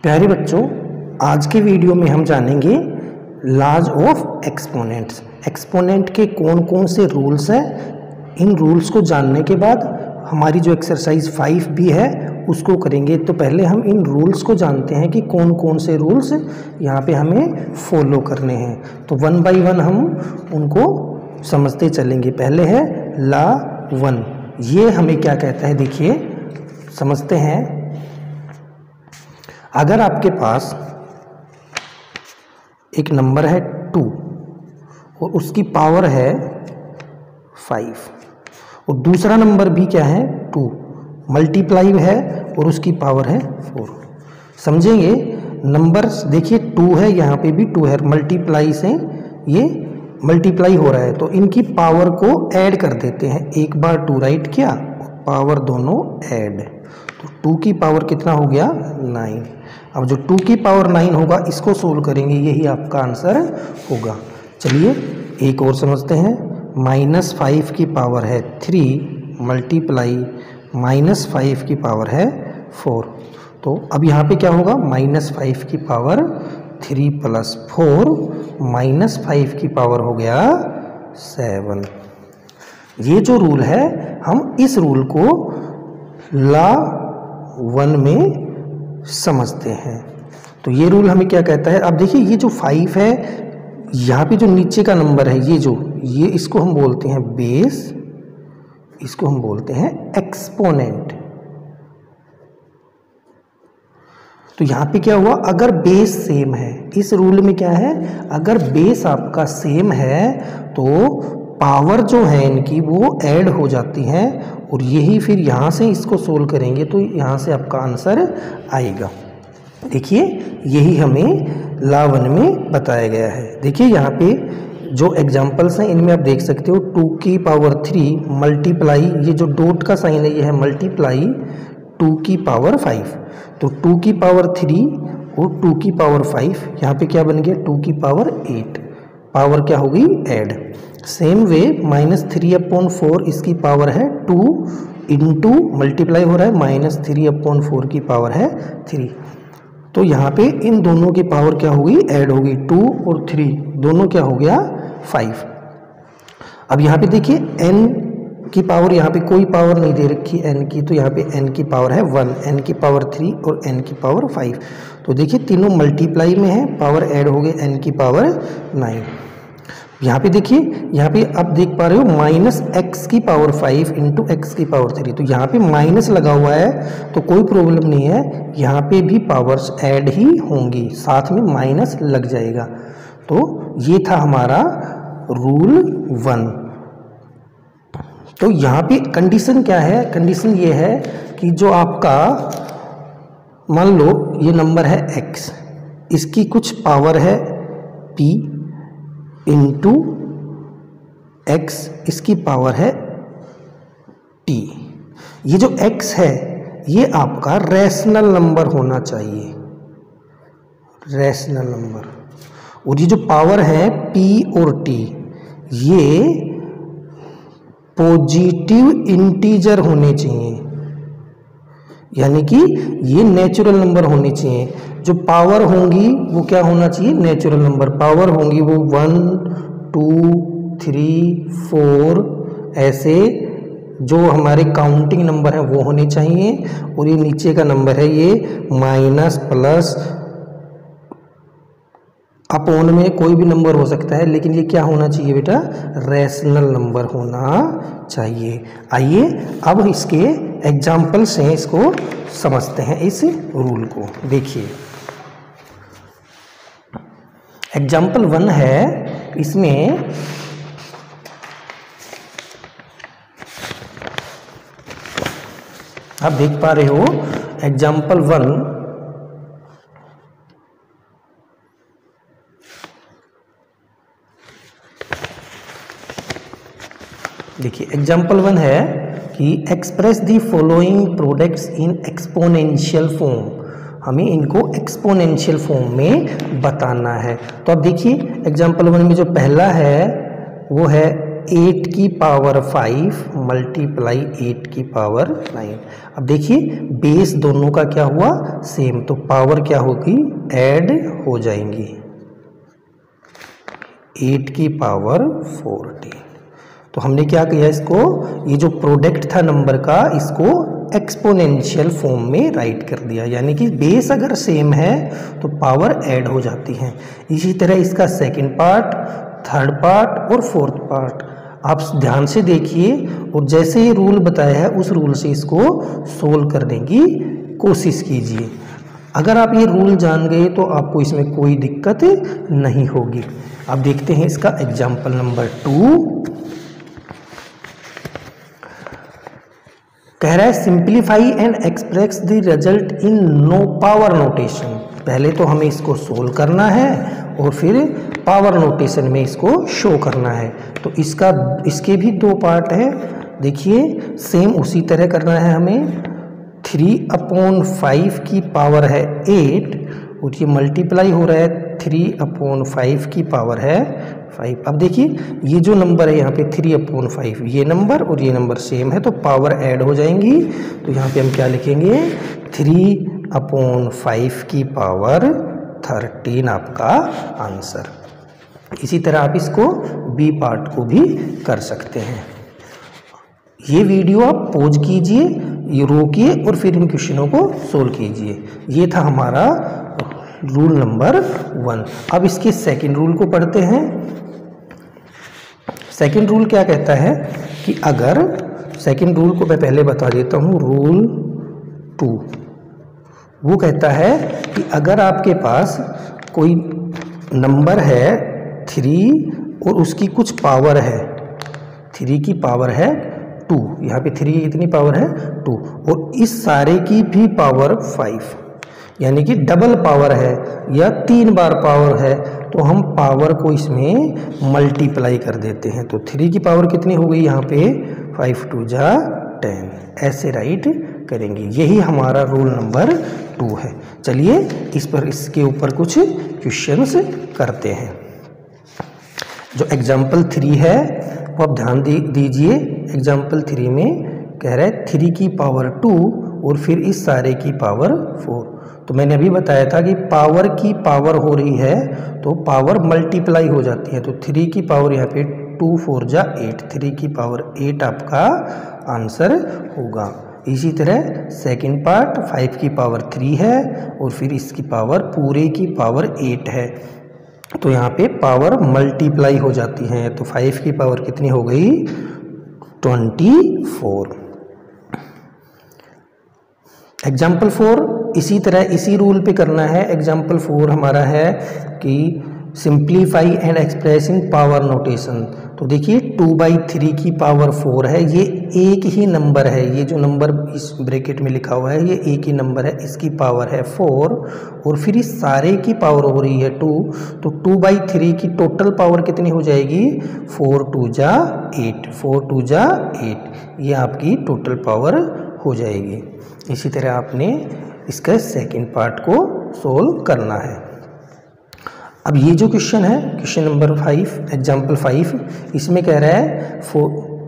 प्यारे बच्चों, आज के वीडियो में हम जानेंगे लॉज ऑफ एक्सपोनेंट्स। एक्सपोनेंट के कौन कौन से रूल्स हैं। इन रूल्स को जानने के बाद हमारी जो एक्सरसाइज 5 भी है उसको करेंगे। तो पहले हम इन रूल्स को जानते हैं कि कौन कौन से रूल्स यहाँ पे हमें फॉलो करने हैं। तो 1 बाय 1 हम उनको समझते चलेंगे। पहले है लॉ 1। ये हमें क्या कहता है, देखिए समझते हैं। अगर आपके पास एक नंबर है 2 और उसकी पावर है 5 और दूसरा नंबर भी क्या है 2 मल्टीप्लाई है और उसकी पावर है 4। समझेंगे नंबर्स, देखिए 2 है, यहाँ पे भी 2 है, मल्टीप्लाई से ये मल्टीप्लाई हो रहा है तो इनकी पावर को ऐड कर देते हैं। एक बार 2 राइट किया, पावर दोनों ऐड, तो 2 की पावर कितना हो गया 9। अब जो 2 की पावर 9 होगा इसको सोल्व करेंगे, यही आपका आंसर होगा। चलिए एक और समझते हैं। -5 की पावर है 3 मल्टीप्लाई -5 की पावर है 4। तो अब यहाँ पे क्या होगा, -5 की पावर 3 + 4 -5 की पावर हो गया 7। ये जो रूल है, हम इस रूल को लॉ 1 में समझते हैं। तो ये रूल हमें क्या कहता है, अब देखिए ये जो 5 है, यहाँ पे जो नीचे का नंबर है ये इसको हम बोलते हैं बेस, इसको हम बोलते हैं एक्सपोनेंट। तो यहाँ पे क्या हुआ, अगर बेस सेम है, इस रूल में क्या है, अगर बेस आपका सेम है तो पावर जो है इनकी वो ऐड हो जाती हैं और यही फिर यहाँ से इसको सोल्व करेंगे तो यहाँ से आपका आंसर आएगा। देखिए यही हमें लॉ 1 में बताया गया है। देखिए यहाँ पे जो एग्जांपल्स हैं इनमें आप देख सकते हो 2 की पावर 3 मल्टीप्लाई, ये जो डॉट का साइन है ये है मल्टीप्लाई 2 की पावर 5। तो 2 की पावर 3 और 2 की पावर 5, यहाँ पे क्या बन गया 2 की पावर 8, पावर क्या होगी ऐड। सेम वे -3/4 इसकी पावर है 2 इंटू मल्टीप्लाई हो रहा है -3/4 की पावर है 3। तो यहाँ पे इन दोनों की पावर क्या होगी ऐड होगी, 2 और 3 दोनों क्या हो गया 5। अब यहाँ पे देखिए n की पावर, यहाँ पे कोई पावर नहीं दे रखी n की, तो यहाँ पे n की पावर है 1, n की पावर 3 और n की पावर 5। तो देखिए तीनों मल्टीप्लाई में है, पावर ऐड हो गए n की पावर 9। यहाँ पे देखिए, यहाँ पे आप देख पा रहे हो -x की पावर 5 इंटू x की पावर 3। तो यहाँ पे माइनस लगा हुआ है तो कोई प्रॉब्लम नहीं है, यहाँ पे भी पावर्स ऐड ही होंगी, साथ में माइनस लग जाएगा। तो ये था हमारा रूल 1। तो यहाँ पे कंडीशन क्या है, कंडीशन ये है कि जो आपका मान लो ये नंबर है x, इसकी कुछ पावर है p इंटू x, इसकी पावर है t। ये जो x है ये आपका रैशनल नंबर होना चाहिए, रैशनल नंबर। और ये जो पावर है p और t ये पॉजिटिव इंटीजर होने चाहिए, यानी कि ये नेचुरल नंबर होने चाहिए। जो पावर होंगी वो क्या होना चाहिए, नेचुरल नंबर। पावर होंगी वो 1 2 3 4 ऐसे जो हमारे काउंटिंग नंबर हैं वो होने चाहिए। और ये नीचे का नंबर है ये माइनस प्लस अपॉन में कोई भी नंबर हो सकता है, लेकिन ये क्या होना चाहिए बेटा, रैशनल नंबर होना चाहिए। आइए अब इसके एग्जाम्पल से इसको समझते हैं, इस रूल को। देखिए एग्जाम्पल 1 है, इसमें आप देख पा रहे हो एग्जाम्पल 1 देखिए एग्जाम्पल 1 है कि express the following products in exponential form. हमें इनको एक्सपोनेंशियल फॉर्म में बताना है। तो अब देखिए एग्जाम्पल 1 में जो पहला है वो है 8 की पावर 5 मल्टीप्लाई 8 की पावर 9। अब देखिए बेस दोनों का क्या हुआ, सेम, तो पावर क्या होगी, ऐड हो जाएंगी। 8 की पावर 14। तो हमने क्या किया, इसको, ये जो प्रोडक्ट था नंबर का, इसको एक्सपोनेंशियल फॉर्म में राइट कर दिया, यानी कि बेस अगर सेम है तो पावर ऐड हो जाती है। इसी तरह इसका सेकंड पार्ट, थर्ड पार्ट और फोर्थ पार्ट आप ध्यान से देखिए और जैसे ये रूल बताया है उस रूल से इसको सोल्व करने की कोशिश कीजिए। अगर आप ये रूल जान गए तो आपको इसमें कोई दिक्कत नहीं होगी। अब देखते हैं इसका एग्जाम्पल नंबर 2। कह रहा है simplify and express the result in no power notation. पहले तो हमें इसको सोल्व करना है और फिर पावर नोटेशन में इसको शो करना है। तो इसके भी दो पार्ट है, देखिए सेम उसी तरह करना है हमें। 3/5 की पावर है 8 और ये मल्टीप्लाई हो रहा है 3/5 की पावर है 5। अब देखिए ये जो नंबर है यहाँ पे 3/5, ये नंबर और ये नंबर सेम है तो पावर ऐड हो जाएंगी। तो यहाँ पे हम क्या लिखेंगे, 3/5 की पावर 13 आपका आंसर। इसी तरह आप इसको बी पार्ट को भी कर सकते हैं। ये वीडियो आप पॉज कीजिए, ये रोकिए और फिर इन क्वेश्चनों को सोल्व कीजिए। ये था हमारा रूल नंबर 1। अब इसके सेकंड रूल को पढ़ते हैं। सेकंड रूल क्या कहता है कि अगर, सेकंड रूल को मैं पहले बता देता हूँ, रूल 2 वो कहता है कि अगर आपके पास कोई नंबर है 3 और उसकी कुछ पावर है, 3 की पावर है 2, यहाँ पे 3 की कितनी पावर है 2, और इस सारे की भी पावर 5, यानी कि डबल पावर है या 3 बार पावर है, तो हम पावर को इसमें मल्टीप्लाई कर देते हैं। तो 3 की पावर कितनी हो गई यहाँ पे, 5 2 जा 10, ऐसे राइट करेंगे। यही हमारा रूल नंबर 2 है। चलिए इसके ऊपर कुछ क्वेश्चंस करते हैं। जो एग्जाम्पल 3 है वो आप ध्यान दीजिए। एग्जाम्पल 3 में कह रहा है 3 की पावर 2 और फिर इस सारे की पावर 4। तो मैंने अभी बताया था कि पावर की पावर हो रही है तो पावर मल्टीप्लाई हो जाती है। तो 3 की पावर यहाँ पे 2 4 जा 8, 3 की पावर 8 आपका आंसर होगा। इसी तरह सेकंड पार्ट 5 की पावर 3 है और फिर इसकी पावर पूरे की पावर 8 है, तो यहाँ पे पावर मल्टीप्लाई हो जाती है। तो 5 की पावर कितनी हो गई, 24। एग्जाम्पल 4 इसी तरह इसी रूल पे करना है। एग्जाम्पल 4 हमारा है कि simplify and expressing power notation. तो देखिए 2/3 की पावर 4 है, ये एक ही नंबर है, ये जो नंबर इस ब्रैकेट में लिखा हुआ है ये एक ही नंबर है, इसकी पावर है 4 और फिर इस सारे की पावर हो रही है 2। तो 2/3 की टोटल पावर कितनी हो जाएगी, 4 2 जा 8, 4 2 जा 8, ये आपकी टोटल पावर हो जाएगी। इसी तरह आपने इसका सेकंड पार्ट को सोल्व करना है। अब ये जो क्वेश्चन है, क्वेश्चन नंबर 5, एग्जाम्पल 5, इसमें कह रहा है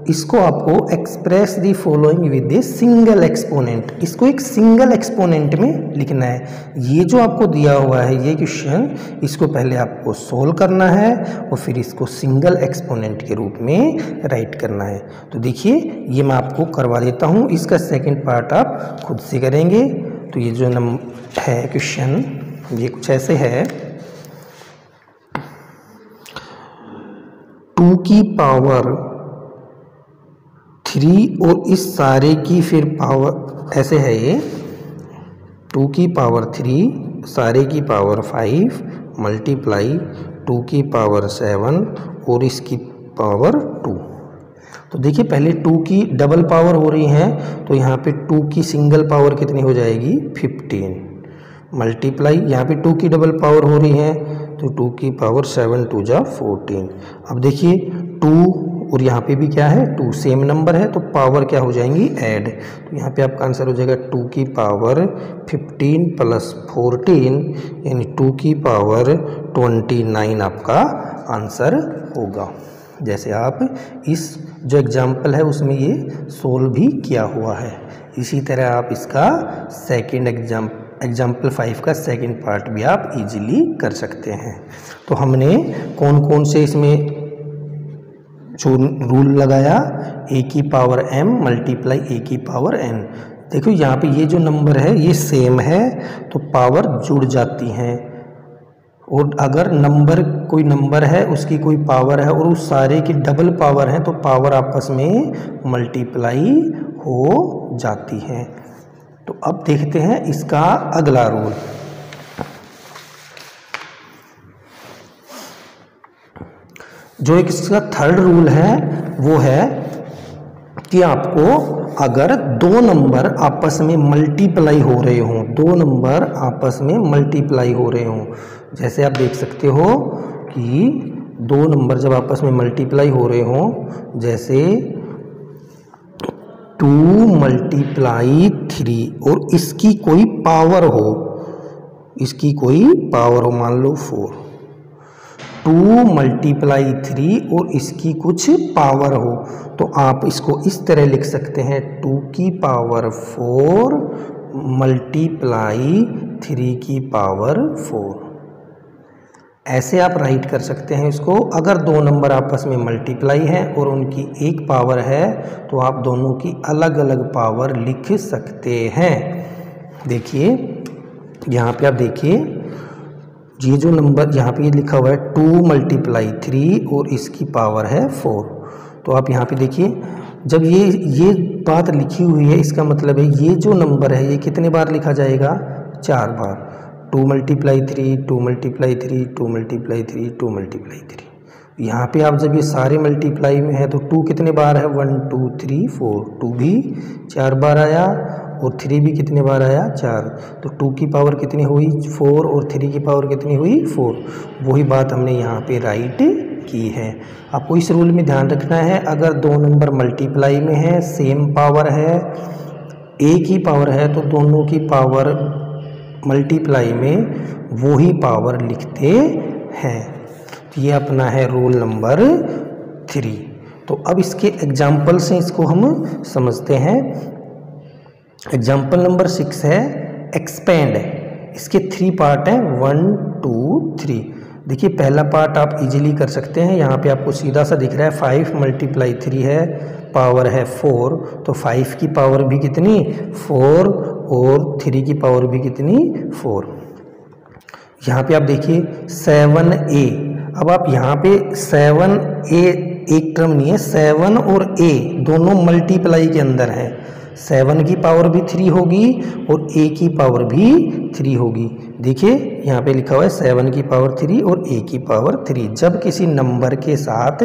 इसको आपको express the following with a single exponent, इसको एक सिंगल एक्सपोनेंट में लिखना है। ये जो आपको दिया हुआ है ये क्वेश्चन, इसको पहले आपको सोल्व करना है और फिर इसको सिंगल एक्सपोनेंट के रूप में राइट करना है। तो देखिए ये मैं आपको करवा देता हूँ, इसका सेकेंड पार्ट आप खुद से करेंगे। तो ये जो है क्वेश्चन, ये कुछ ऐसे है, 2 की पावर 3 और इस सारे की फिर पावर, ऐसे है ये 2 की पावर 3 सारे की पावर 5 मल्टीप्लाई 2 की पावर 7 और इसकी पावर 2। तो देखिए पहले 2 की डबल पावर हो रही है, तो यहाँ पे 2 की सिंगल पावर कितनी हो जाएगी, 15 मल्टीप्लाई, यहाँ पे 2 की डबल पावर हो रही है तो 2 की पावर 7 2 जा 14। अब देखिए 2 और यहाँ पे भी क्या है 2, सेम नंबर है तो पावर क्या हो जाएंगी, ऐड। तो यहाँ पे आपका आंसर हो जाएगा 2 की पावर 15 प्लस 14 यानी 2 की पावर 29 आपका आंसर होगा। जैसे आप इस जो एग्जाम्पल है उसमें ये सोल्व भी किया हुआ है। इसी तरह आप इसका सेकंड एग्जाम्पल 5 का सेकंड पार्ट भी आप इजीली कर सकते हैं। तो हमने कौन कौन से इसमें जो रूल लगाया, a की पावर m मल्टीप्लाई a की पावर n। देखो यहाँ पे ये जो नंबर है ये सेम है तो पावर जुड़ जाती हैं, और अगर कोई नंबर है उसकी कोई पावर है और उस सारे की डबल पावर है तो पावर आपस में मल्टीप्लाई हो जाती है। तो अब देखते हैं इसका अगला रूल। जो एक इसका थर्ड रूल है वो है कि आपको अगर दो नंबर आपस में मल्टीप्लाई हो रहे हों, दो नंबर आपस में मल्टीप्लाई हो रहे हों, जैसे आप देख सकते हो कि दो नंबर जब आपस में मल्टीप्लाई हो रहे हों, जैसे 2 मल्टीप्लाई 3 और इसकी कोई पावर हो, इसकी कोई पावर हो, मान लो 4, 2 मल्टीप्लाई 3 और इसकी कुछ पावर हो, तो आप इसको इस तरह लिख सकते हैं 2 की पावर 4 मल्टीप्लाई 3 की पावर 4। ऐसे आप राइट कर सकते हैं इसको। अगर दो नंबर आपस में मल्टीप्लाई हैं और उनकी एक पावर है तो आप दोनों की अलग अलग पावर लिख सकते हैं। देखिए यहाँ पे आप देखिए, ये जो नंबर यहाँ पे ये लिखा हुआ है 2 मल्टीप्लाई 3 और इसकी पावर है 4। तो आप यहाँ पे देखिए, जब ये बात लिखी हुई है इसका मतलब है ये जो नंबर है ये कितने बार लिखा जाएगा, 4 बार। 2 मल्टीप्लाई 3, 2 मल्टीप्लाई 3, 2 मल्टीप्लाई 3, 2 मल्टीप्लाई 3। यहाँ पे आप जब ये सारे मल्टीप्लाई में है तो 2 कितने बार है, 1 2 3 4, 2 भी 4 बार आया और 3 भी कितने बार आया, 4। तो 2 की पावर कितनी हुई, 4, और 3 की पावर कितनी हुई, 4। वही बात हमने यहाँ पे राइट की है। आपको इस रूल में ध्यान रखना है, अगर दो नंबर मल्टीप्लाई में है, सेम पावर है, एक ही पावर है, तो दोनों की पावर मल्टीप्लाई में वो ही पावर लिखते हैं। तो ये अपना है रूल नंबर 3। तो अब इसके एग्जाम्पल से इसको हम समझते हैं। एग्जाम्पल नंबर 6 है एक्सपेंड। इसके 3 पार्ट हैं, 1 2 3। देखिए पहला पार्ट आप इजीली कर सकते हैं। यहाँ पे आपको सीधा सा दिख रहा है 5 मल्टीप्लाई 3 है, पावर है 4, तो 5 की पावर भी कितनी, 4, और 3 की पावर भी कितनी, 4। यहाँ पे आप देखिए 7a। अब आप यहाँ पे 7a एक टर्म नहीं है, 7 और a दोनों मल्टीप्लाई के अंदर है। 7 की पावर भी 3 होगी और a की पावर भी 3 होगी। देखिए यहाँ पे लिखा हुआ है 7 की पावर 3 और a की पावर 3। जब किसी नंबर के साथ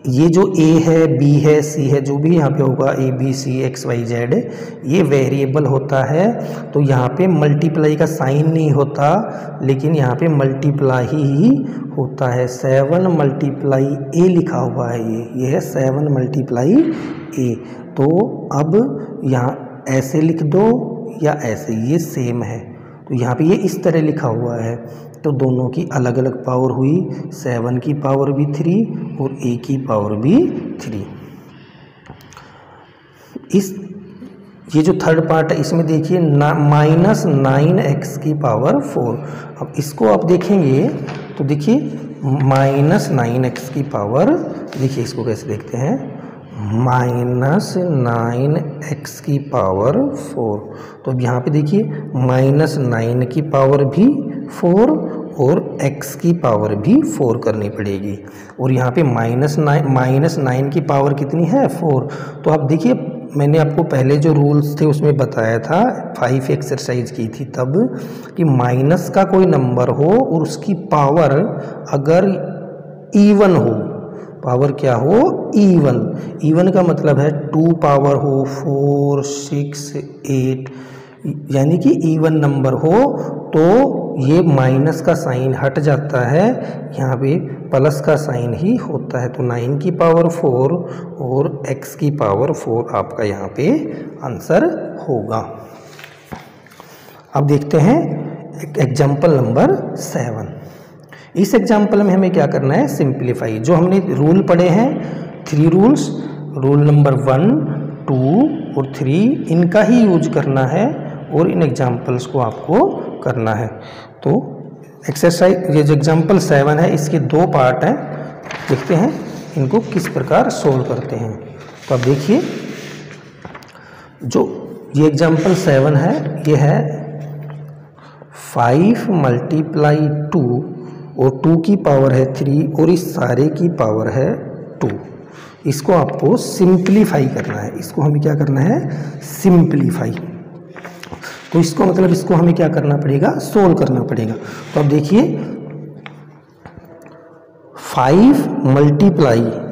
ये जो a है, b है, c है, जो भी यहाँ पे होगा a b c x y z, ये वेरिएबल होता है, तो यहाँ पे मल्टीप्लाई का साइन नहीं होता, लेकिन यहाँ पे मल्टीप्लाई ही होता है। 7 मल्टीप्लाई a लिखा हुआ है, ये है 7 मल्टीप्लाई a। तो अब यहाँ ऐसे लिख दो या ऐसे, ये सेम है। तो यहाँ पे ये इस तरह लिखा हुआ है, तो दोनों की अलग अलग पावर हुई, 7 की पावर भी 3 और a की पावर भी 3। ये जो थर्ड पार्ट है इसमें देखिए -9x की पावर 4। अब इसको आप देखेंगे तो देखिए -9x की पावर, देखिए इसको कैसे देखते हैं, -9x की पावर 4। तो अब यहाँ पे देखिए -9 की पावर भी 4 और x की पावर भी 4 करनी पड़ेगी, और यहाँ पे -9 की पावर कितनी है, 4। तो आप देखिए मैंने आपको पहले जो रूल्स थे उसमें बताया था, 5 एक्सरसाइज की थी तब, कि माइनस का कोई नंबर हो और उसकी पावर अगर इवन हो, पावर क्या हो, इवन का मतलब है 2 पावर हो, 4 6 8, यानी कि इवन नंबर हो, तो ये माइनस का साइन हट जाता है, यहाँ पे प्लस का साइन ही होता है। तो 9 की पावर 4 और x की पावर 4 आपका यहाँ पे आंसर होगा। अब देखते हैं एग्जाम्पल नंबर 7। इस एग्जाम्पल में हमें क्या करना है, सिंप्लीफाई। जो हमने रूल पढ़े हैं 3 रूल्स, रूल नंबर 1, 2 और 3, इनका ही यूज करना है और इन एग्जाम्पल्स को आपको करना है। तो एक्सरसाइज, ये जो एग्जाम्पल 7 है इसके 2 पार्ट हैं, देखते हैं इनको किस प्रकार सोल्व करते हैं। तो अब देखिए, जो ये एग्जाम्पल 7 है ये है 5 × 2 और 2 की पावर है 3 और इस सारे की पावर है 2। इसको आपको सिंप्लीफाई करना है, इसको हमें क्या करना है, सिंप्लीफाई। तो इसको मतलब इसको हमें क्या करना पड़ेगा, सोल्व करना पड़ेगा। तो अब देखिए 5 ×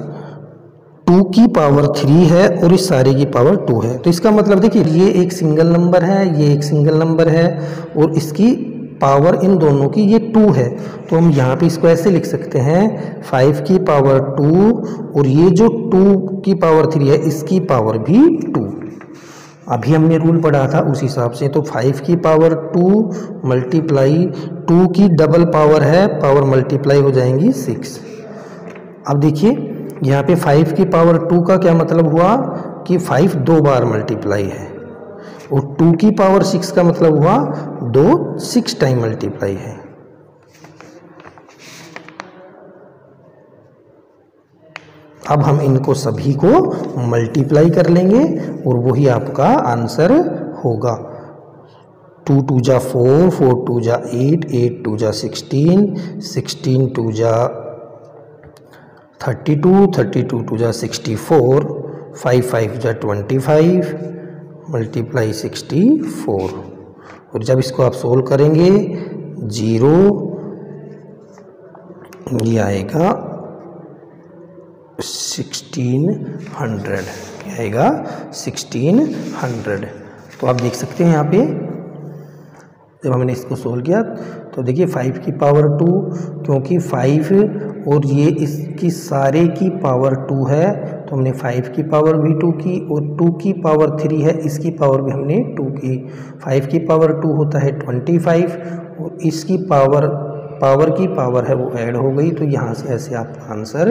2 की पावर 3 है और इस सारे की पावर 2 है। तो इसका मतलब देखिए ये एक सिंगल नंबर है, ये एक सिंगल नंबर है और इसकी पावर इन दोनों की ये 2 है। तो हम यहाँ पे इसको ऐसे लिख सकते हैं 5 की पावर 2 और ये जो 2 की पावर 3 है इसकी पावर भी 2। अभी हमने रूल पढ़ा था उस हिसाब से। तो 5 की पावर 2 मल्टीप्लाई 2 की डबल पावर है, पावर मल्टीप्लाई हो जाएंगी 6। अब देखिए यहाँ पे 5 की पावर 2 का क्या मतलब हुआ कि 5 2 बार मल्टीप्लाई है और 2 की पावर 6 का मतलब हुआ 2 6 टाइम मल्टीप्लाई है। अब हम इनको सभी को मल्टीप्लाई कर लेंगे और वही आपका आंसर होगा। 2 2 जा 4, 4 2 जा 8, 8 2 जा 16, 16 2 जा 32, 32 2 जा 64, 5 5 जा 25 मल्टीप्लाई 64। और जब इसको आप सोल्व करेंगे 0 ये आएगा 1600, क्या आएगा 1600। तो आप देख सकते हैं यहाँ पे जब हमने इसको सोल्व किया तो देखिए 5 की पावर 2, क्योंकि 5 और ये इसकी सारे की पावर 2 है तो हमने 5 की पावर भी 2 की और 2 की पावर 3 है, इसकी पावर भी हमने 2 की। 5 की पावर 2 होता है 25 और इसकी पावर की पावर है वो ऐड हो गई, तो यहाँ से ऐसे आपका आंसर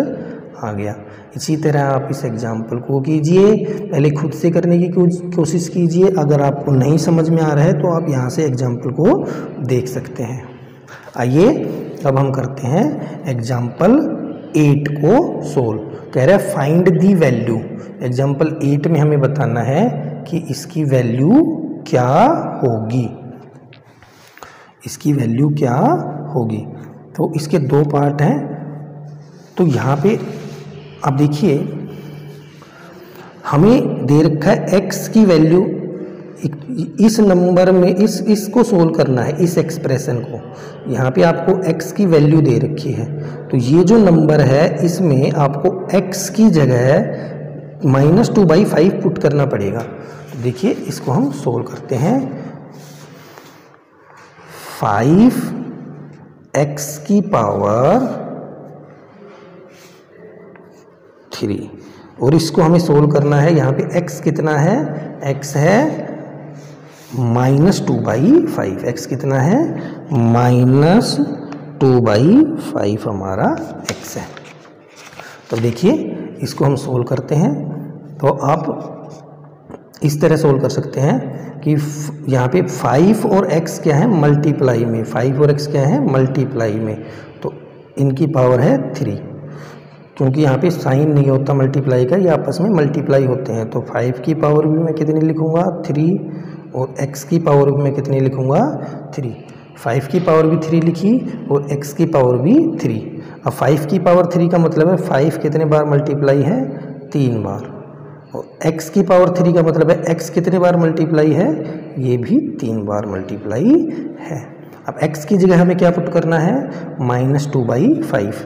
आ गया। इसी तरह आप इस एग्जाम्पल को कीजिए, पहले खुद से करने की कोशिश कीजिए। अगर आपको नहीं समझ में आ रहा है तो आप यहाँ से एग्जाम्पल को देख सकते हैं। आइए अब हम करते हैं एग्जाम्पल 8 को सोल्व। कह रहा है फाइंड दी वैल्यू। एग्जाम्पल 8 में हमें बताना है कि इसकी वैल्यू क्या होगी, इसकी वैल्यू क्या होगी। तो इसके 2 पार्ट हैं। तो यहाँ पे अब देखिए हमें दे रखा है x की वैल्यू, इस नंबर में इसको सोल्व करना है, इस एक्सप्रेशन को। यहाँ पे आपको x की वैल्यू दे रखी है, तो ये जो नंबर है इसमें आपको x की जगह -2/5 पुट करना पड़ेगा। तो देखिए इसको हम सोल्व करते हैं। 5x की पावर 3 और इसको हमें सोल्व करना है। यहाँ पे x कितना है, x है -2/5। x कितना है, -2/5 हमारा x है। तो देखिए इसको हम सोल्व करते हैं। तो आप इस तरह सोल्व कर सकते हैं कि यहाँ पे 5 और x क्या है, मल्टीप्लाई में। 5 और x क्या है, मल्टीप्लाई में। तो इनकी पावर है 3, क्योंकि यहाँ पे साइन नहीं होता मल्टीप्लाई का, ये आपस में मल्टीप्लाई होते हैं। तो 5 की पावर भी मैं कितनी लिखूँगा, 3, और x की पावर भी मैं कितनी लिखूँगा, 3। 5 की पावर भी 3 लिखी और x की पावर भी 3। अब 5 की पावर 3 का मतलब है 5 कितने बार मल्टीप्लाई है, 3 बार। और x की पावर 3 का मतलब है x कितने बार मल्टीप्लाई है, ये भी 3 बार मल्टीप्लाई है। अब x की जगह हमें क्या पुट करना है, -2/5।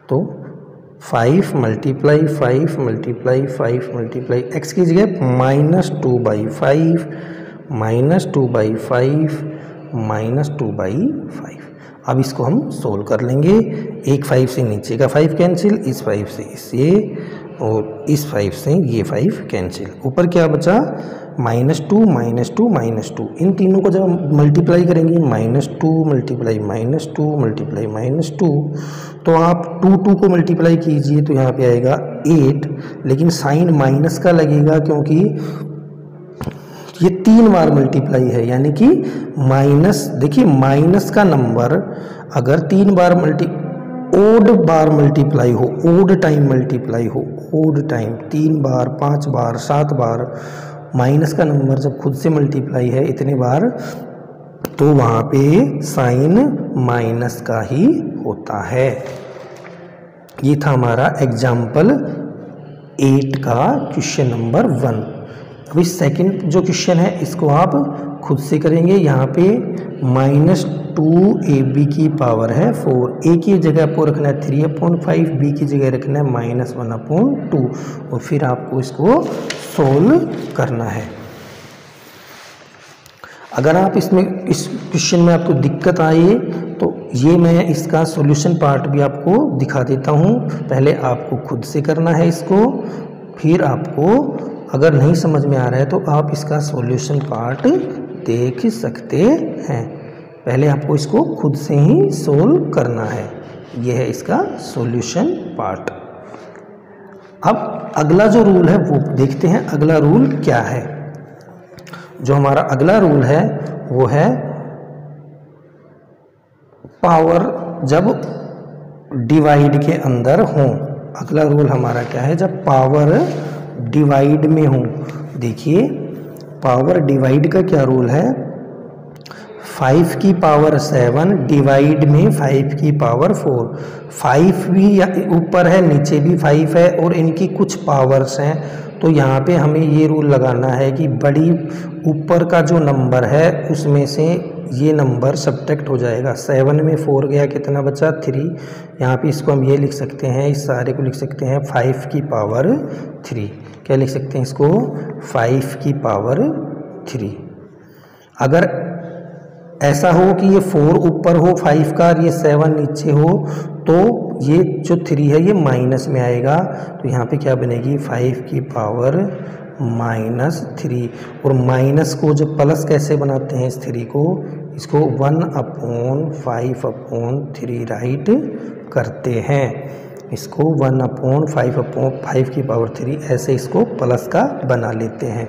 तो 5 मल्टीप्लाई 5 मल्टीप्लाई 5 मल्टीप्लाई x की जगह -2/5 -2/5 अब इसको हम सोल्व कर लेंगे। एक 5 से नीचे का 5 कैंसिल, इस 5 से इस ये, और इस 5 से ये 5 कैंसिल। ऊपर क्या बचा, -2 -2 -2, इन तीनों को जब मल्टीप्लाई करेंगे -2 मल्टीप्लाई -2 मल्टीप्लाई -2, तो आप 2 को मल्टीप्लाई कीजिए तो यहाँ पे आएगा 8, लेकिन साइन माइनस का लगेगा क्योंकि ये 3 बार मल्टीप्लाई है, यानी कि माइनस, देखिए माइनस का नंबर अगर 3 बार ओड बार मल्टीप्लाई हो, ओड टाइम मल्टीप्लाई हो, ओड टाइम 3 बार 5 बार 7 बार, माइनस का नंबर जब खुद से मल्टीप्लाई है इतने बार, तो वहाँ पे साइन माइनस का ही होता है। ये था हमारा एग्जाम्पल 8 का क्वेश्चन नंबर 1। अभी सेकंड जो क्वेश्चन है इसको आप खुद से करेंगे। यहाँ पे -2ab की पावर है 4, a की जगह आपको रखना है 3/5, b की जगह रखना है -1/2, और फिर आपको इसको सोल्व करना है। अगर आप इसमें इस क्वेश्चन में आपको दिक्कत आई तो ये मैं इसका सॉल्यूशन पार्ट भी आपको दिखा देता हूँ। पहले आपको खुद से करना है इसको, फिर आपको अगर नहीं समझ में आ रहा है तो आप इसका सॉल्यूशन पार्ट देख सकते हैं। पहले आपको इसको खुद से ही सोल्व करना है। यह है इसका सॉल्यूशन पार्ट। अब अगला जो रूल है वो देखते हैं, अगला रूल क्या है। जो हमारा अगला रूल है वो है पावर जब डिवाइड के अंदर हो। अगला रूल हमारा क्या है, जब पावर डिवाइड में हो। देखिए पावर डिवाइड का क्या रूल है, 5 की पावर 7 डिवाइड में 5 की पावर 4। 5 भी ऊपर है, नीचे भी 5 है और इनकी कुछ पावर्स हैं, तो यहाँ पे हमें ये रूल लगाना है कि बड़ी ऊपर का जो नंबर है उसमें से ये नंबर सब्ट्रैक्ट हो जाएगा। 7 में 4 गया, कितना बचा 3। यहाँ पे इसको हम ये लिख सकते हैं, इस सारे को लिख सकते हैं 5 की पावर 3। क्या लिख सकते हैं इसको, 5 की पावर 3। अगर ऐसा हो कि ये 4 ऊपर हो 5 का और ये 7 नीचे हो, तो ये जो 3 है ये माइनस में आएगा। तो यहाँ पे क्या बनेगी, 5 की पावर -3। और माइनस को जब प्लस कैसे बनाते हैं इस 3 को, इसको 1/5/3 राइट करते हैं। इसको 1/5/5 की पावर 3 ऐसे इसको प्लस का बना लेते हैं।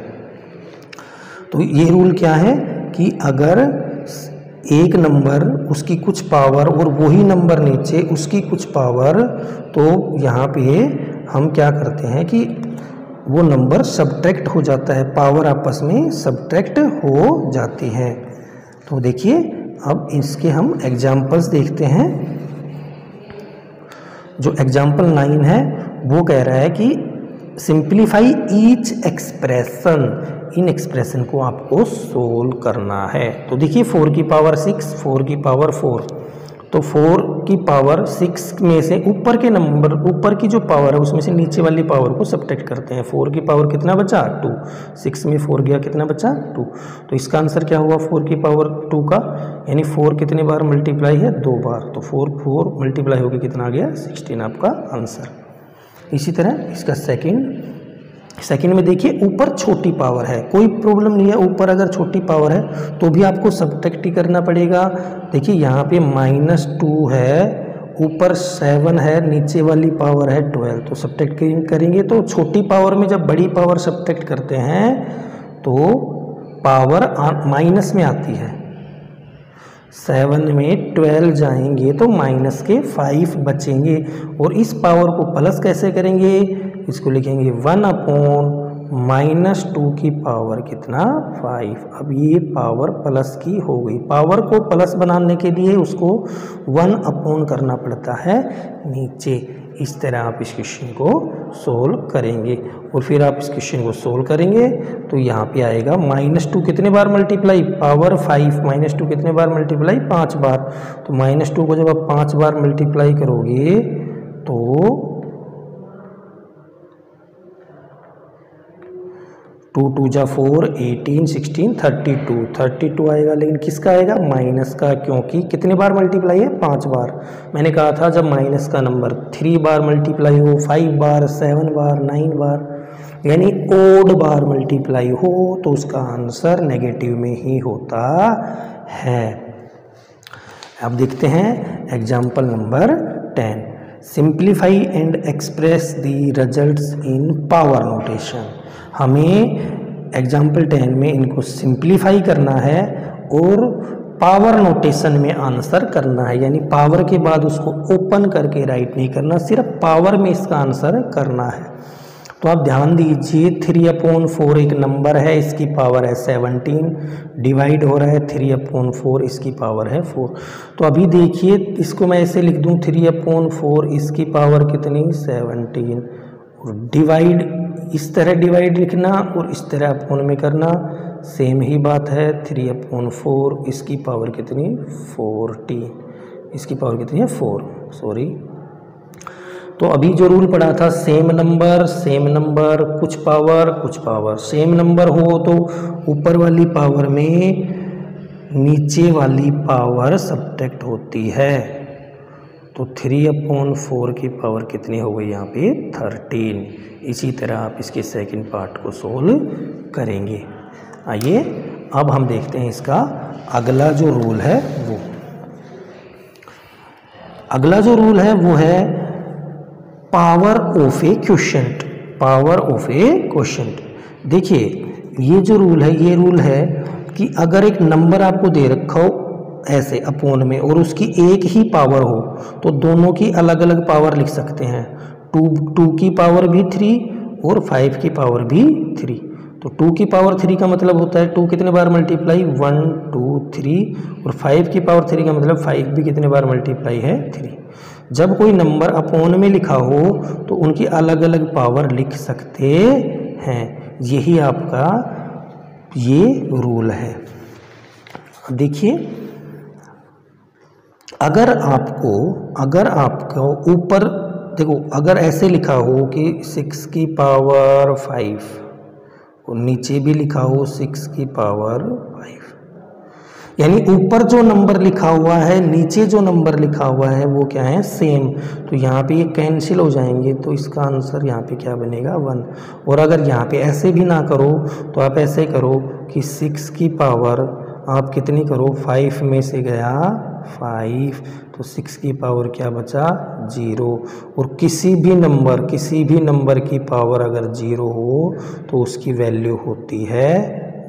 तो ये रूल क्या है कि अगर एक नंबर उसकी कुछ पावर और वही नंबर नीचे उसकी कुछ पावर, तो यहाँ पे हम क्या करते हैं कि वो नंबर सब्ट्रैक्ट हो जाता है, पावर आपस में सब्ट्रैक्ट हो जाती हैं। तो देखिए अब इसके हम एग्जाम्पल्स देखते हैं। जो एग्जाम्पल 9 है वो कह रहा है कि सिंप्लीफाई ईच एक्सप्रेशन, इन एक्सप्रेशन को आपको सोल्व करना है। तो देखिए 4 की पावर 6, 4 की पावर 4, तो 4 की पावर 6 में से ऊपर के नंबर, ऊपर की जो पावर है उसमें से नीचे वाली पावर को सब्ट्रैक्ट करते हैं। 4 की पावर कितना बचा 2, 6 में 4 गया, कितना बचा 2। तो इसका आंसर क्या हुआ 4 की पावर 2 का, यानी 4 कितने बार मल्टीप्लाई है 2 बार, तो 4 मल्टीप्लाई होकर कितना आ गया 16 आपका आंसर। इसी तरह इसका सेकंड में देखिए ऊपर छोटी पावर है, कोई प्रॉब्लम नहीं है, ऊपर अगर छोटी पावर है तो भी आपको सब्ट्रैक्ट ही करना पड़ेगा। देखिए यहाँ पे -2 है, ऊपर 7 है, नीचे वाली पावर है 12, तो सब्ट्रैक्ट करेंगे तो छोटी पावर में जब बड़ी पावर सब्ट्रैक्ट करते हैं तो पावर माइनस में आती है। 7 में 12 जाएंगे तो माइनस के 5 बचेंगे, और इस पावर को प्लस कैसे करेंगे, इसको लिखेंगे 1/-2 की पावर कितना 5। अब ये पावर प्लस की हो गई। पावर को प्लस बनाने के लिए उसको 1/ करना पड़ता है नीचे। इस तरह आप इस क्वेश्चन को सोल्व करेंगे, और फिर आप इस क्वेश्चन को सोल्व करेंगे तो यहाँ पे आएगा -2 कितने बार मल्टीप्लाई, पावर 5, -2 कितने बार मल्टीप्लाई 5 बार। तो -2 को जब आप 5 बार मल्टीप्लाई करोगे तो 2 2 जा 4, 18, 16, 32 आएगा, लेकिन किसका आएगा माइनस का, क्योंकि कितने बार मल्टीप्लाई है 5 बार। मैंने कहा था जब माइनस का नंबर 3 बार मल्टीप्लाई हो, 5 बार, 7 बार, 9 बार, यानी ओड बार मल्टीप्लाई हो तो उसका आंसर नेगेटिव में ही होता है। अब देखते हैं example number 10। Simplify and express the results in power notation. हमें एग्जाम्पल 10 में इनको सिंप्लीफाई करना है और पावर नोटेशन में आंसर करना है, यानी पावर के बाद उसको ओपन करके राइट नहीं करना, सिर्फ पावर में इसका आंसर करना है। तो आप ध्यान दीजिए 3/4 एक नंबर है, इसकी पावर है 17, डिवाइड हो रहा है 3/4, इसकी पावर है 4। तो अभी देखिए इसको मैं ऐसे लिख दूं 3/4, इसकी पावर कितनी 17, और डिवाइड इस तरह डिवाइड लिखना और इस तरह अपोन में करना, सेम ही बात है। 3/4 इसकी पावर कितनी 40, इसकी पावर कितनी है 4, सॉरी। तो अभी जो रूल पढ़ा था सेम नंबर कुछ पावर, सेम नंबर हो तो ऊपर वाली पावर में नीचे वाली पावर सब्ट्रैक्ट होती है। तो 3/4 की पावर कितनी हो गई यहाँ पे 13। इसी तरह आप इसके सेकंड पार्ट को सोल्व करेंगे। आइए अब हम देखते हैं इसका अगला जो रूल है वो। अगला जो रूल है वो है power of A quotient. Power of A quotient, देखिए ये जो रूल है ये रूल है कि अगर एक नंबर आपको दे रखा हो ऐसे अपोन में और उसकी एक ही पावर हो तो दोनों की अलग अलग पावर लिख सकते हैं। 2 की पावर भी 3 और 5 की पावर भी 3। तो 2 की पावर 3 का मतलब होता है 2 कितने बार मल्टीप्लाई 1 2 3, और 5 की पावर 3 का मतलब 5 भी कितने बार मल्टीप्लाई है 3। जब कोई नंबर अपोन में लिखा हो तो उनकी अलग अलग पावर लिख सकते हैं, यही आपका ये रूल है। देखिए अगर आपको ऊपर देखो, अगर ऐसे लिखा हो कि 6 की पावर 5 और नीचे भी लिखा हो 6 की पावर 5, यानी ऊपर जो नंबर लिखा हुआ है नीचे जो नंबर लिखा हुआ है वो क्या है सेम, तो यहाँ पे ये कैंसिल हो जाएंगे, तो इसका आंसर यहाँ पे क्या बनेगा 1। और अगर यहाँ पे ऐसे भी ना करो तो आप ऐसे करो कि 6 की पावर आप कितनी करो 5 में से गया 5, तो 6 की पावर क्या बचा 0। और किसी भी नंबर की पावर अगर 0 हो तो उसकी वैल्यू होती है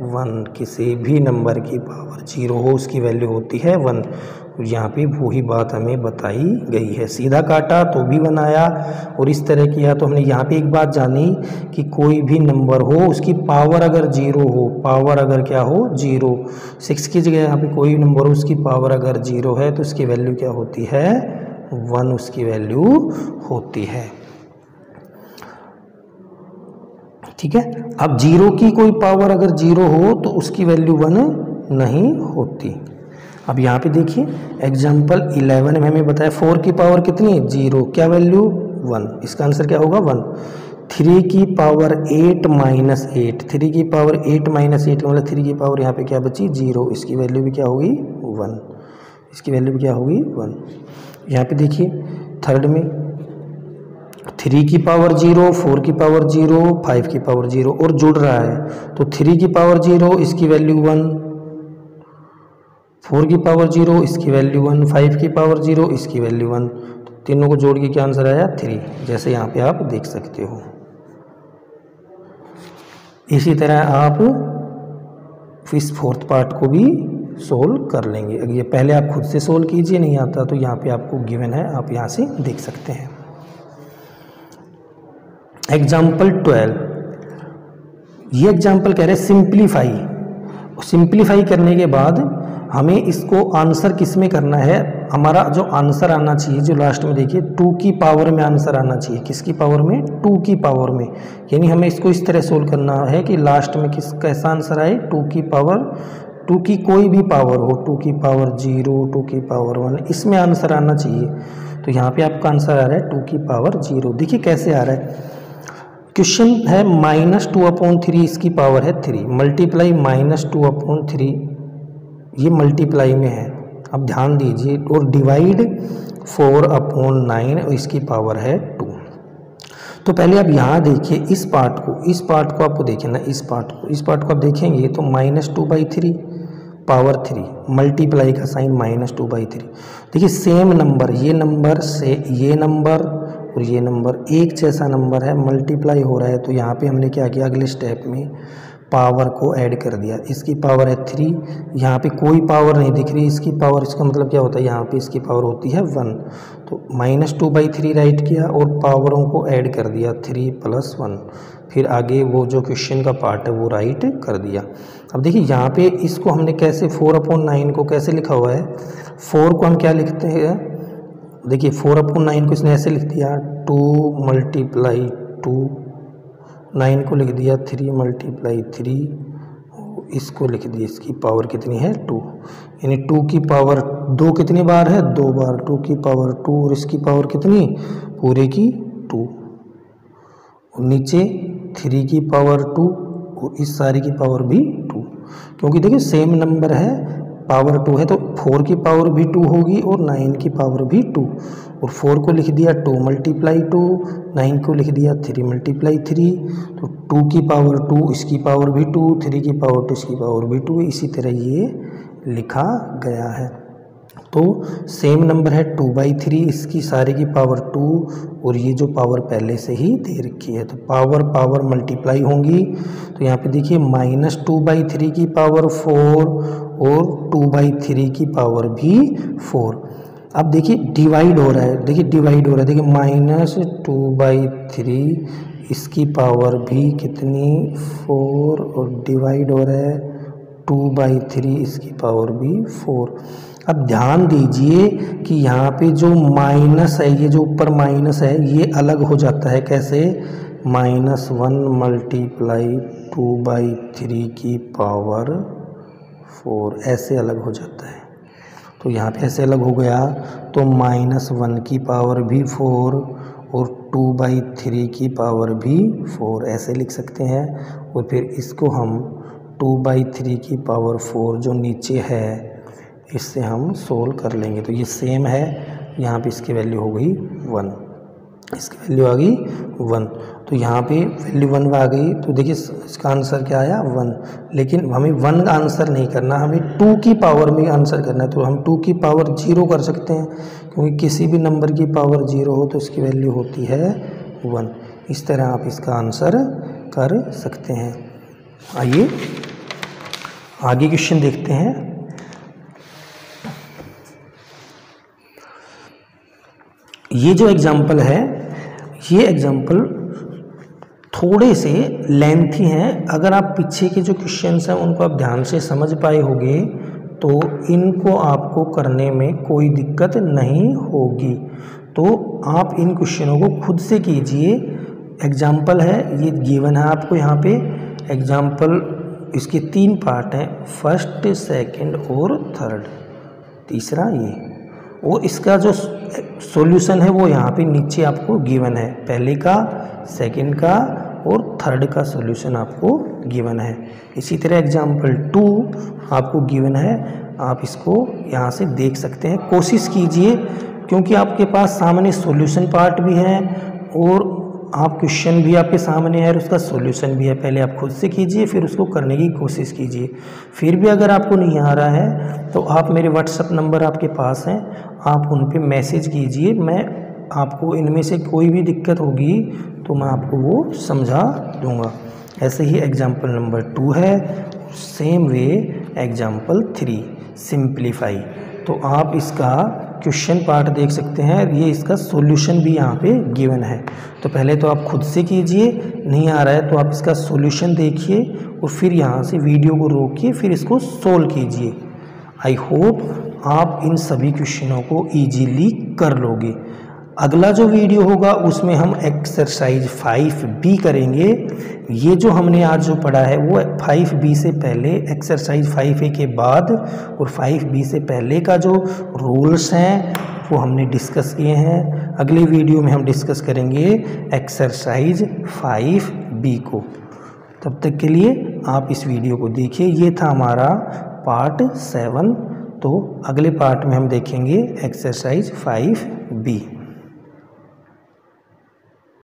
1। किसी भी नंबर की पावर 0 हो उसकी वैल्यू होती है 1। यहाँ पे वही बात हमें बताई गई है। सीधा काटा तो भी 1 आया और इस तरह किया तो हमने यहाँ पे एक बात जानी कि कोई भी नंबर हो उसकी पावर अगर 0 हो, पावर अगर क्या हो 0, 6 की जगह यहाँ पे कोई नंबर हो उसकी पावर अगर 0 है तो उसकी वैल्यू क्या होती है 1, उसकी वैल्यू होती है। ठीक है। अब 0 की कोई पावर अगर 0 हो तो उसकी वैल्यू 1 नहीं होती। अब यहाँ पे देखिए एग्जाम्पल 11 में हमें बताया 4 की पावर कितनी 0, क्या वैल्यू 1, इसका आंसर क्या होगा 1। 3 की पावर 8 माइनस 8, 3 की पावर 8 माइनस 8 मतलब 3 की पावर यहाँ पे क्या बची 0, इसकी वैल्यू भी क्या होगी 1, इसकी वैल्यू भी क्या होगी 1। यहाँ पे देखिए थर्ड में 3 की पावर 0, 4 की पावर 0, 5 की पावर 0 और जुड़ रहा है तो 3 की पावर 0 इसकी वैल्यू 1, 4 की पावर 0 इसकी वैल्यू 1, 5 की पावर 0 इसकी वैल्यू 1, तो तीनों को जोड़ के क्या आंसर आया 3, जैसे यहाँ पे आप देख सकते हो। इसी तरह आप इस फोर्थ पार्ट को भी सोल्व कर लेंगे। अगर ये पहले आप खुद से सोल्व कीजिए, नहीं आता तो यहाँ पे आपको गिवन है, आप यहाँ से देख सकते हैं। एग्जाम्पल 12, ये एग्जाम्पल कह रहे हैं सिंप्लीफाई करने के बाद हमें इसको आंसर किस में करना है, हमारा जो आंसर आना चाहिए जो लास्ट में देखिए 2 की पावर में आंसर आना चाहिए, किसकी पावर में 2 की पावर में, यानी हमें इसको इस तरह सोल्व करना है कि लास्ट में कैसा आंसर आए 2 की पावर, 2 की कोई भी पावर हो, 2 की पावर 0, 2 की पावर 1, इसमें आंसर आना चाहिए। तो यहाँ पे आपका आंसर आ रहा है 2 की पावर 0। देखिए कैसे आ रहा है, क्वेश्चन है -2/3 इसकी पावर है 3, मल्टीप्लाई -2/3, ये मल्टीप्लाई में है, अब ध्यान दीजिए, और डिवाइड 4/9 और इसकी पावर है 2। तो पहले आप यहाँ देखिए इस पार्ट को आपको देखिए ना, इस पार्ट को आप देखेंगे तो -2/3 पावर 3 मल्टीप्लाई का साइन -2/3। देखिए सेम नंबर, ये नंबर से ये नंबर और ये नंबर एक जैसा नंबर है, मल्टीप्लाई हो रहा है। तो यहाँ पे हमने क्या किया, अगले स्टेप में पावर को ऐड कर दिया। इसकी पावर है 3, यहाँ पे कोई पावर नहीं दिख रही इसकी पावर, इसका मतलब क्या होता है, यहाँ पे इसकी पावर होती है 1। तो -2/3 राइट किया और पावरों को ऐड कर दिया 3 + 1। फिर आगे वो जो क्वेश्चन का पार्ट है वो राइट कर दिया। अब देखिए यहाँ पे इसको हमने कैसे 4/9 को कैसे लिखा हुआ है, 4 को हम क्या लिखते हैं, देखिए 4/9 को इसने ऐसे लिख दिया 2 × 2, 9 को लिख दिया 3 × 3, इसको लिख दिया, इसकी पावर कितनी है 2, यानी 2 की पावर 2 कितनी बार है, 2 बार, 2 की पावर 2 और इसकी पावर कितनी, पूरे की 2, और नीचे 3 की पावर 2 और इस सारी की पावर भी 2, क्योंकि देखिए सेम नंबर है, पावर 2 है तो 4 की पावर भी 2 होगी और 9 की पावर भी 2, और 4 को लिख दिया 2 × 2, 9 को लिख दिया 3 × 3, तो 2 की पावर 2 इसकी पावर भी 2, 3 की पावर 2 इसकी पावर भी 2, इसी तरह ये लिखा गया है। तो सेम नंबर है 2/3, इसकी सारी की पावर 2 और ये जो पावर पहले से ही दे रखी है, तो पावर मल्टीप्लाई होंगी। तो यहाँ पे देखिए -2/3 की पावर 4 और 2/3 की पावर भी 4। अब देखिए डिवाइड हो रहा है, देखिए -2/3 इसकी पावर भी कितनी 4 और डिवाइड हो रहा है 2/3 इसकी पावर भी 4। अब ध्यान दीजिए कि यहाँ पे जो माइनस है, ये जो ऊपर माइनस है ये अलग हो जाता है, कैसे, -1 × 2/3 की पावर 4 ऐसे अलग हो जाता है। तो यहाँ पे ऐसे अलग हो गया, तो -1 की पावर भी 4 और 2/3 की पावर भी 4 ऐसे लिख सकते हैं। और फिर इसको हम 2/3 की पावर 4 जो नीचे है इससे हम सोल्व कर लेंगे। तो ये सेम है, यहाँ पे इसकी वैल्यू हो गई 1, इसकी वैल्यू आ गई 1, तो यहाँ पे वैल्यू 1 आ गई। तो देखिए इसका आंसर क्या आया 1, लेकिन हमें 1 का आंसर नहीं करना, हमें 2 की पावर में आंसर करना है। तो हम 2 की पावर 0 कर सकते हैं, क्योंकि किसी भी नंबर की पावर 0 हो तो इसकी वैल्यू होती है 1। इस तरह आप इसका आंसर कर सकते हैं। आइए आगे क्वेश्चन देखते हैं। ये जो एग्जाम्पल है, ये एग्जाम्पल थोड़े से लेंथी हैं। अगर आप पीछे के जो क्वेश्चंस हैं उनको आप ध्यान से समझ पाए होंगे तो इनको आपको करने में कोई दिक्कत नहीं होगी। तो आप इन क्वेश्चनों को खुद से कीजिए। एग्जाम्पल है, ये गिवन है आपको यहाँ पे एग्जाम्पल, इसके 3 पार्ट हैं, फर्स्ट, सेकंड और थर्ड, तीसरा ये, और इसका जो सॉल्यूशन है वो यहाँ पे नीचे आपको गिवन है, पहले का, सेकंड का और थर्ड का सॉल्यूशन आपको गिवन है। इसी तरह एग्जाम्पल 2 आपको गिवन है, आप इसको यहाँ से देख सकते हैं। कोशिश कीजिए, क्योंकि आपके पास सामने सॉल्यूशन पार्ट भी है और आप क्वेश्चन भी आपके सामने है और उसका सॉल्यूशन भी है। पहले आप खुद से कीजिए, फिर उसको करने की कोशिश कीजिए। फिर भी अगर आपको नहीं आ रहा है तो आप मेरे व्हाट्सएप नंबर आपके पास हैं, आप उन पे मैसेज कीजिए। मैं आपको इनमें से कोई भी दिक्कत होगी तो मैं आपको वो समझा दूंगा। ऐसे ही एग्जाम्पल नंबर 2 है, सेम वे एग्जाम्पल 3 सिंप्लीफाई। तो आप इसका क्वेश्चन पार्ट देख सकते हैं, ये इसका सॉल्यूशन भी यहाँ पे गिवन है। तो पहले तो आप खुद से कीजिए, नहीं आ रहा है तो आप इसका सॉल्यूशन देखिए और फिर यहाँ से वीडियो को रोकिए, फिर इसको सोल्व कीजिए। आई होप आप इन सभी क्वेश्चनों को इजीली कर लोगे। अगला जो वीडियो होगा उसमें हम एक्सरसाइज 5B करेंगे। ये जो हमने आज जो पढ़ा है वो 5B से पहले, एक्सरसाइज 5A के बाद और 5B से पहले का जो रूल्स हैं वो हमने डिस्कस किए हैं। अगले वीडियो में हम डिस्कस करेंगे एक्सरसाइज 5B को। तब तक के लिए आप इस वीडियो को देखिए। ये था हमारा पार्ट 7। तो अगले पार्ट में हम देखेंगे एक्सरसाइज 5B।